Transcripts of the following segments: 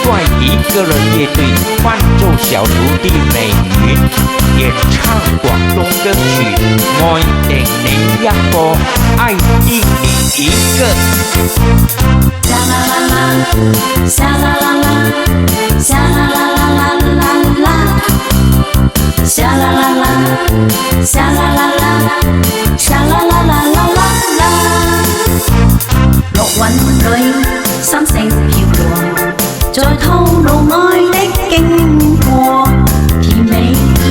率一个人乐队伴奏小徒弟美女演唱广东歌曲《愛定你一個，愛定你一個》。沙啦啦啦，沙啦啦啦，沙啦啦啦啦啦，沙啦啦啦，沙啦啦啦，沙啦啦啦啦啦。綠雲裏，心聲飄過，在吐露愛的經過，甜美意，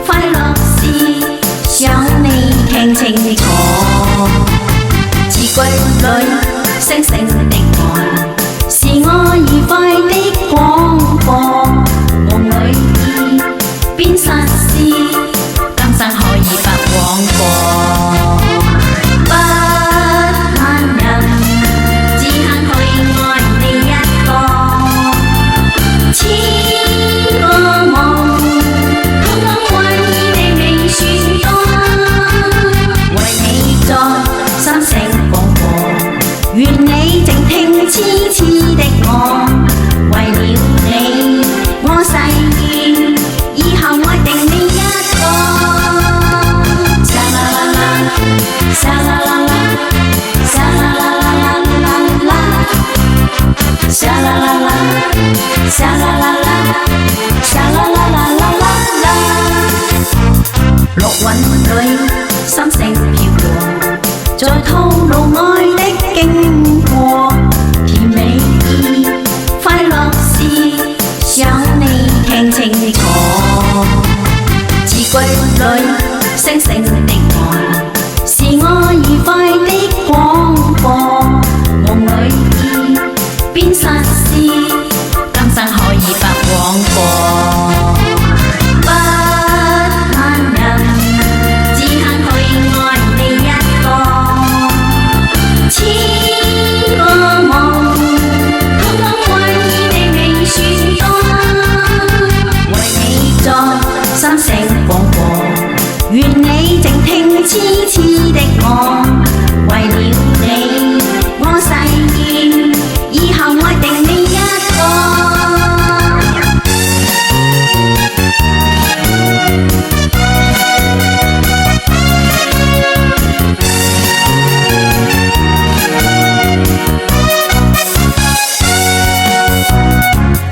快樂是想你輕輕的我，字句裏聲聲的愛，是我愉快的廣播，夢裏意變實事，今生可以不枉過。不盼人，只限去愛你一個，千個夢，通通為你未算多，為你作心聲廣播，願你靜聽痴痴的我，為了你我誓言，以後愛定你一個。沙啦啦啦，沙啦啦啦，沙啦啦啦啦啦，沙啦啦啦，沙啦啦啦，沙啦啦啦啦啦。綠雲裏，心聲飄過，在吐露愛的經過，甜美意，快樂是想你輕輕的我，字句裏聲聲的愛，是我愉快的廣播，夢裏意變實事，今生可以不枉過。不盼人，只限去愛你一個，千個夢，通通為你未算多，為你作心聲廣播，願你靜聽痴痴的我，為了你我誓言，以後愛定你一個。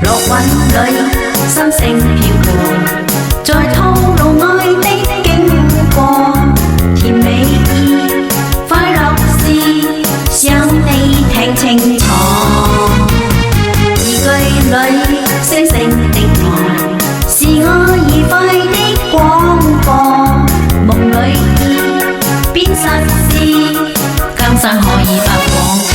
綠雲裏，心聲飄過，在吐露愛的經過，甜美意，快樂是想你聽清楚，字句裏聲聲的愛，是我愉快的廣播，夢裏意變實事，今生可以不枉。